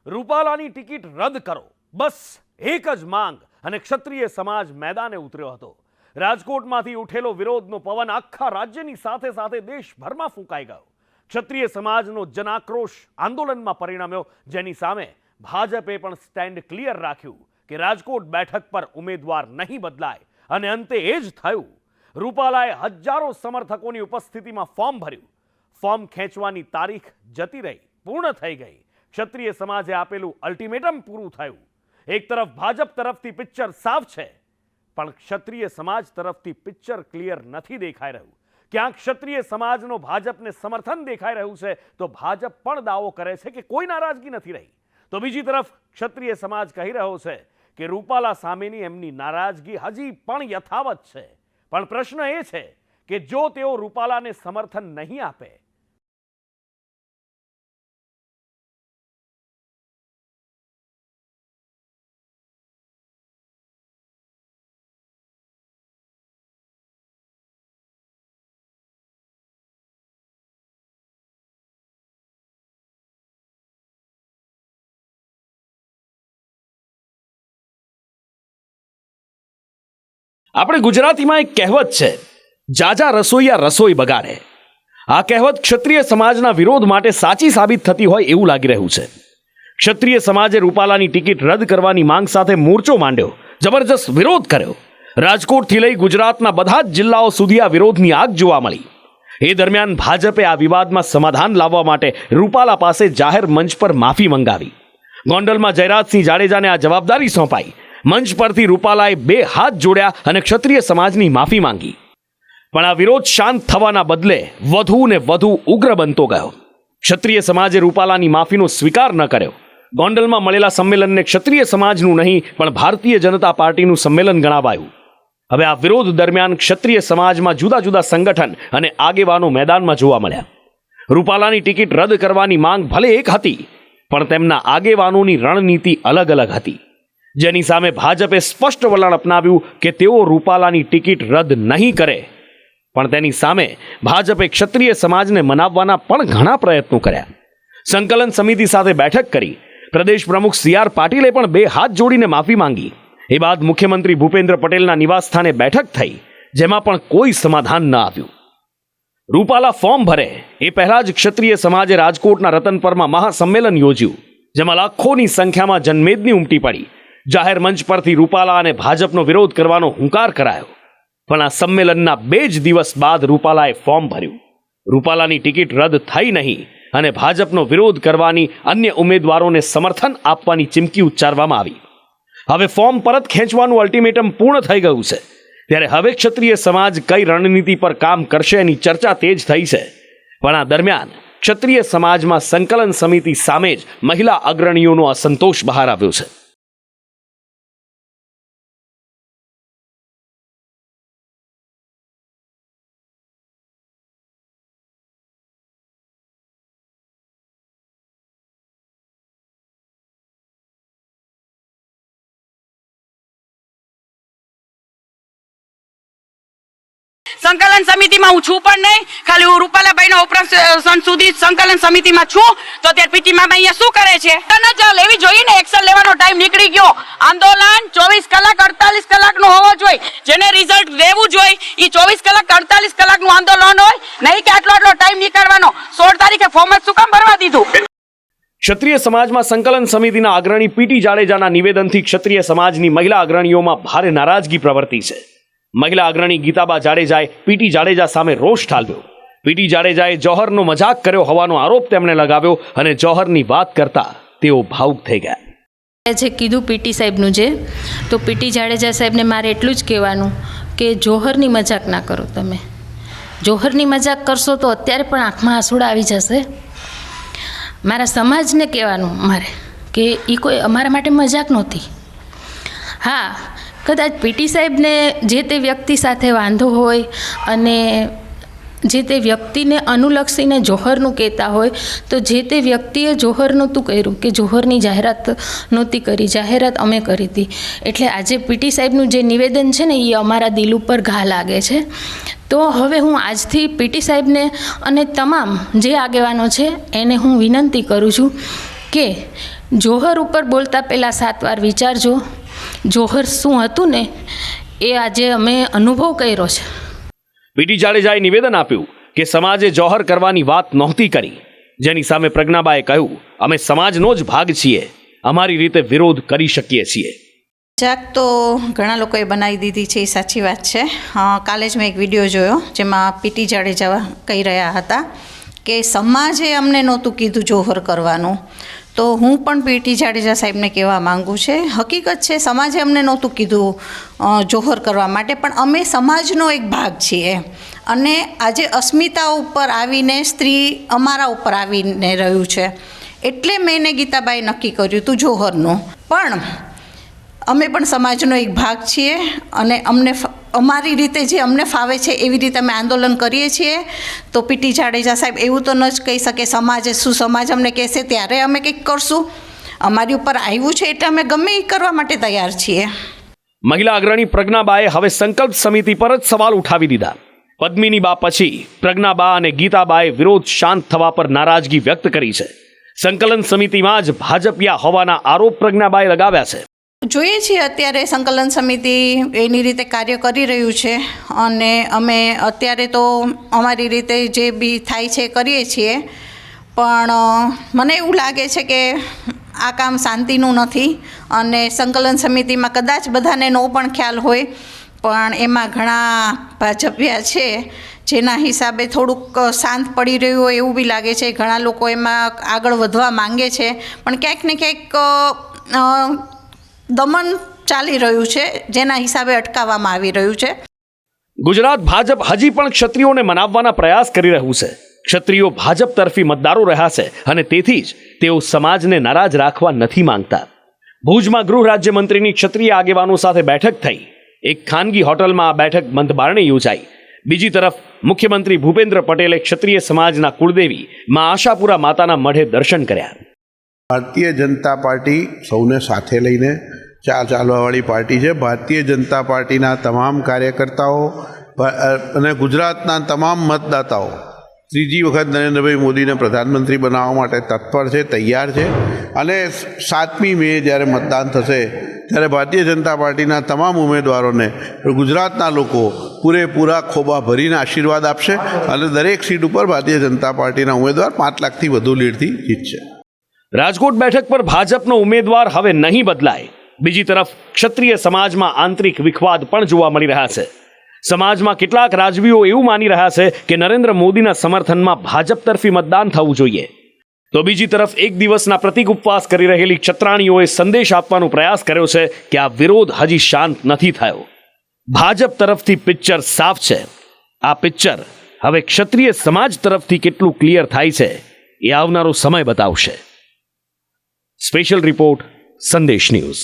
રૂપાલાની ticket રદ કરો, બસ એક જ માંગ અને ક્ષત્રિય સમાજ મેદાને ઉતર્યો હતો. રાજકોટમાંથી ઉઠેલો વિરોધનો પવન આખા રાજ્યની સાથે સાથે દેશભરમાં ફૂંકાઈ ગયો. ક્ષત્રિય સમાજનો જનાક્રોશ આંદોલનમાં પરિણમ્યો, જેની સામે ભાજપે પણ સ્ટેન્ડ ક્લિયર રાખ્યું કે રાજકોટ બેઠક પર ઉમેદવાર નહીં બદલાય. અને અંતે એ જ થયું. રૂપાલાએ હજારો સમર્થકોની ઉપસ્થિતિમાં ફોર્મ ભર્યું. ફોર્મ ખેંચવાની તારીખ જતી રહી, પૂર્ણ થઈ ગઈ. ક્ષત્રિય સમાજે આપેલું અલ્ટિમેટમ પૂરું થયું. એક તરફ ભાજપ તરફથી પિક્ચર સાફ છે, પણ ક્ષત્રિય સમાજ તરફથી પિક્ચર ક્લિયર નથી દેખાઈ રહ્યું. ક્યાંક ક્ષત્રિય સમાજનો ભાજપને સમર્થન દેખાઈ રહ્યું છે, તો ભાજપ પણ દાવો કરે છે કે કોઈ નારાજગી નથી રહી. તો બીજી તરફ ક્ષત્રિય સમાજ કહી રહ્યો છે કે રૂપાલા સામેની એમની નારાજગી હજી પણ યથાવત છે. પણ પ્રશ્ન એ છે કે જો તેઓ રૂપાલાને સમર્થન નહીં આપે, આપણે ગુજરાતીમાં એક કહેવત છે, જાજા રસોઈયા રસોઈ બગાડે. આ કહેવત ક્ષત્રિય સમાજના વિરોધ માટે સાચી સાબિત થતી હોય એવું લાગી રહ્યું છે. ક્ષત્રિય સમાજે રૂપાલાની ટિકિટ રદ કરવાની માંગ સાથે મોરચો માંડ્યો, જબરજસ્ત વિરોધ કર્યો. રાજકોટથી લઈ ગુજરાતના બધા જ જિલ્લાઓ સુધી આ વિરોધની આગ જોવા મળી. એ દરમિયાન ભાજપે આ વિવાદમાં સમાધાન લાવવા માટે રૂપાલા પાસે જાહેર મંચ પર માફી મંગાવી. ગોંડલમાં જયરાજસિંહ જાડેજાને આ જવાબદારી સોંપાઈ. મંચ પરથી રૂપાલાએ 2 હાથ જોડ્યા અને ક્ષત્રિય સમાજની માફી માંગી. પણ આ વિરોધ શાંત થવાના બદલે વધુ ને વધુ ઉગ્ર બનતો ગયો. ક્ષત્રિય સમાજે રૂપાલાની માફીનો સ્વીકાર ન કર્યો. ગોંડલમાં મળેલા સંમેલનને ક્ષત્રિય સમાજનું નહીં પણ ભારતીય જનતા પાર્ટીનું સંમેલન ગણાવાયું. હવે આ વિરોધ દરમિયાન ક્ષત્રિય સમાજમાં જુદા જુદા સંગઠન અને આગેવાનો મેદાનમાં જોવા મળ્યા. રૂપાલાની ટિકિટ રદ કરવાની માંગ ભલે એક હતી, પણ તેમના આગેવાનોની રણનીતિ અલગ અલગ હતી, જેની સામે ભાજપે સ્પષ્ટ વલણ અપનાવ્યું કે તેઓ રૂપાલાની ટિકિટ રદ નહીં કરે. પણ તેની સામે ભાજપે ક્ષત્રિય સમાજને મનાવવાના પણ ઘણા પ્રયત્નો કર્યા. સંકલન સમિતિ સાથે બેઠક કરી. પ્રદેશ પ્રમુખ CR પાટીલે પણ 2 હાથ જોડીને માફી માંગી. એ બાદ મુખ્યમંત્રી ભૂપેન્દ્ર પટેલના નિવાસસ્થાને બેઠક થઈ, જેમાં પણ કોઈ સમાધાન ન આવ્યું. રૂપાલા ફોર્મ ભરે એ પહેલા જ ક્ષત્રિય સમાજે રાજકોટના રતનપરમાં મહાસંમેલન યોજ્યું, જેમાં લાખોની સંખ્યામાં જનમેદની ઉમટી પડી. જાહેર મંચ પરથી રૂપાલા અને ભાજપનો વિરોધ કરવાનો હુંકાર કરાયો. પણ આ સંમેલનના 2 જ દિવસ બાદ રૂપાલાએ ફોર્મ ભર્યું. રૂપાલાની ટિકિટ રદ થઈ નહીં અને ભાજપનો વિરોધ કરવાની, અન્ય ઉમેદવારોને સમર્થન આપવાની ચીમકી ઉચ્ચારવામાં આવી. હવે ફોર્મ પરત ખેંચવાનું અલ્ટિમેટમ પૂર્ણ થઈ ગયું છે, ત્યારે હવે ક્ષત્રિય સમાજ કઈ રણનીતિ પર કામ કરશે એની ચર્ચા તેજ થઈ છે. પણ આ દરમિયાન ક્ષત્રિય સમાજમાં સંકલન સમિતિ સામે જ મહિલા અગ્રણીઓનો અસંતોષ બહાર આવ્યો છે. સંકલન સમિતિમાં હું છું પણ નહીં, ખાલી હું રૂપાલાભાઈના ઓપરેશન સુધી સંકલન સમિતિમાં છું. તો ત્યારે પીટીમાં અહીંયા શું કરે છે? લેવી જોઈએ ને, એક્શન લેવાનો ટાઈમ નીકળી ગયો. આંદોલન 24 કલાક 48 કલાકનું હોવો જોઈએ. જેને રિઝલ્ટ લેવું જોઈએ એ 24 કલાક 48 કલાકનું આંદોલન હોય, નહીં કે આટલો ટાઈમ નીકળવાનો. 16 તારીખે ફોર્મ શું કામ ભરવા દીધું? ક્ષત્રિય સમાજમાં સંકલન સમિતિના અગ્રણી PT જાડેજાના નિવેદનથી ક્ષત્રિય સમાજની મહિલા અગ્રણીઓમાં ભારે નારાજગી પ્રવર્તી છે. મહિલા અગ્રણી ગીતાબા જાડેજાએ PT જાડેજા સામે રોષ ઠાલવ્યો. PT જાડેજાએ જોહરનો મજાક કર્યો હોવાનો આરોપ તેમણે લગાવ્યો અને જોહરની વાત કરતા તેઓ ભાવુક થઈ ગયા. જે કીધું PT સાહેબનું છે, તો PT જાડેજા સાહેબને મારે એટલું જ કહેવાનું કે જોહરની મજાક ના કરો. તમે જોહરની મજાક કરશો તો અત્યારે પણ આંખમાં આંસુડા આવી જશે. મારા સમાજને કહેવાનું મારે કે એ કોઈ અમારા માટે મજાક નહોતી. હા, કદાચ PT સાહેબને જે તે વ્યક્તિ સાથે વાંધો હોય અને જે તે વ્યક્તિને અનુલક્ષીને જોહરનું કહેતા હોય, તો જે તે વ્યક્તિએ જોહર નહોતું કર્યું, કે જોહરની જાહેરાત નહોતી કરી. જાહેરાત અમે કરી હતી. એટલે આજે PT સાહેબનું જે નિવેદન છે ને, એ અમારા દિલ ઉપર ઘા લાગે છે. તો હવે હું આજથી PT સાહેબને અને તમામ જે આગેવાનો છે એને હું વિનંતી કરું છું કે જોહર ઉપર બોલતા પહેલાં 7 વાર વિચારજો. જોહર શું હતું ને એ આજે અમે અનુભવ કર્યો છે. પીટી જાડેજાએ નિવેદન આપ્યું કે સમાજે જોહર કરવાની વાત નહોતી કરી, જેની સામે પ્રજ્ઞાબાએ કહ્યું, અમે સમાજનો જ ભાગ છીએ, અમારી રીતે વિરોધ કરી શકીએ છીએ. મજાક તો ઘણા લોકોએ બનાવી દીધી છે, એ સાચી વાત છે. કાલે જ મેં એક વિડીયો જોયો જેમાં પીટી જાડેજા કહી રહ્યા હતા કે સમાજે અમને નહોતું કીધું જોહર કરવાનું. તો હું પણ પીટી જાડેજા સાહેબને કહેવા માગું છે, હકીકત છે સમાજે અમને નહોતું કીધું જોહર કરવા માટે, પણ અમે સમાજનો એક ભાગ છીએ. અને આજે અસ્મિતા ઉપર આવીને સ્ત્રી અમારા ઉપર આવીને રહ્યું છે, એટલે મેં ને ગીતાબાઈ નક્કી કર્યું હતું જોહરનું. પણ અમે પણ સમાજનો એક ભાગ છીએ અને અમને અમારી રીતે જે અમને ફાવે છે એવી રીતે અમે આંદોલન કરીએ છીએ. તો પીટી જાડેજા સાહેબ એવું તો ન જ કહી શકે સમાજે શું, સમાજ અમને કહેશે ત્યારે અમે કંઈક કરશું. અમારી ઉપર આવ્યું છે એટલે અમે ગમે એ કરવા માટે તૈયાર છીએ. મહિલા અગ્રણી પ્રજ્ઞાબાએ હવે સંકલ્પ સમિતિ પર જ સવાલ ઉઠાવી દીધા. પદ્મિની બા પછી પ્રજ્ઞાબા અને ગીતાબાએ વિરોધ શાંત થવા પર નારાજગી વ્યક્ત કરી છે. સંકલન સમિતિમાં જ ભાજપિયા હોવાના આરોપ પ્રજ્ઞાબાએ લગાવ્યા છે. જોઈએ છીએ અત્યારે સંકલન સમિતિ એની રીતે કાર્ય કરી રહ્યું છે અને અમે અત્યારે તો અમારી રીતે જે બી થાય છે કરીએ છીએ. પણ મને એવું લાગે છે કે આ કામ શાંતિનું નથી અને સંકલન સમિતિમાં કદાચ બધાને નો પણ ખ્યાલ હોય, પણ એમાં ઘણા ભાજપિયા છે જેના હિસાબે થોડુંક શાંત પડી રહ્યું હોય એવું બી લાગે છે. ઘણા લોકો એમાં આગળ વધવા માંગે છે, પણ ક્યાંક ને ક્યાંક દમન ચાલી રહ્યું છે, જેના હિસાબે અટકાવવામાં આવી રહ્યું છે. ગુજરાત ભાજપ હજી પણ ક્ષત્રિયોને મનાવવાના પ્રયાસ કરી રહ્યું છે. ક્ષત્રિયો ભાજપ તરફી મતદારો રહ્યા છે અને તેથી જ તેઓ સમાજને નારાજ રાખવા નથી માંગતા. ભુજમાં ગૃહ રાજ્યમંત્રીની ક્ષત્રિય આગેવાનો સાથે બેઠક થઈ. એક ખાનગી હોટલમાં આ બેઠક બંધબારણે યોજાઈ. બીજી તરફ મુખ્યમંત્રી ભૂપેન્દ્ર પટેલે ક્ષત્રિય સમાજના કુળદેવી માં આશાપુરા માતાના મઢે દર્શન કર્યા. ભારતીય જનતા પાર્ટી સૌને સાથે લઈને ચાલવાવાળી પાર્ટી છે. ભારતીય જનતા પાર્ટીના તમામ કાર્યકર્તાઓ અને ગુજરાતના તમામ મતદાતાઓ ત્રીજી વખત નરેન્દ્રભાઈ મોદીને પ્રધાનમંત્રી બનાવવા માટે તત્પર છે, તૈયાર છે. અને 7મી મે જ્યારે મતદાન થશે ત્યારે ભારતીય જનતા પાર્ટીના તમામ ઉમેદવારોને ગુજરાતના લોકો પૂરેપૂરા ખોબા ભરીને આશીર્વાદ આપશે અને દરેક સીટ ઉપર ભારતીય જનતા પાર્ટીના ઉમેદવાર 5 લાખથી વધુ લીડથી જીતશે. રાજકોટ બેઠક પર ભાજપનો ઉમેદવાર હવે નહીં બદલાય. બીજી તરફ ક્ષત્રિય સમાજમાં આંતરિક વિખવાદ પણ જોવા મળી રહ્યા છે. સમાજમાં કેટલાક રાજવીઓ એવું માની રહ્યા છે કે નરેન્દ્ર મોદીના સમર્થનમાં ભાજપ તરફી મતદાન થવું જોઈએ. તો બીજી તરફ એક દિવસના પ્રતિક ઉપવાસ કરી રહેલી ક્ષત્રાણીઓએ સંદેશ આપવાનો પ્રયાસ કર્યો છે કે આ વિરોધ હજી શાંત નથી થયો. ભાજપ તરફથી પિક્ચર સાફ છે. આ પિક્ચર હવે ક્ષત્રિય સમાજ તરફથી કેટલું ક્લિયર થાય છે એ આવનારો સમય બતાવશે. સ્પેશિયલ રિપોર્ટ, સંદેશ ન્યૂઝ.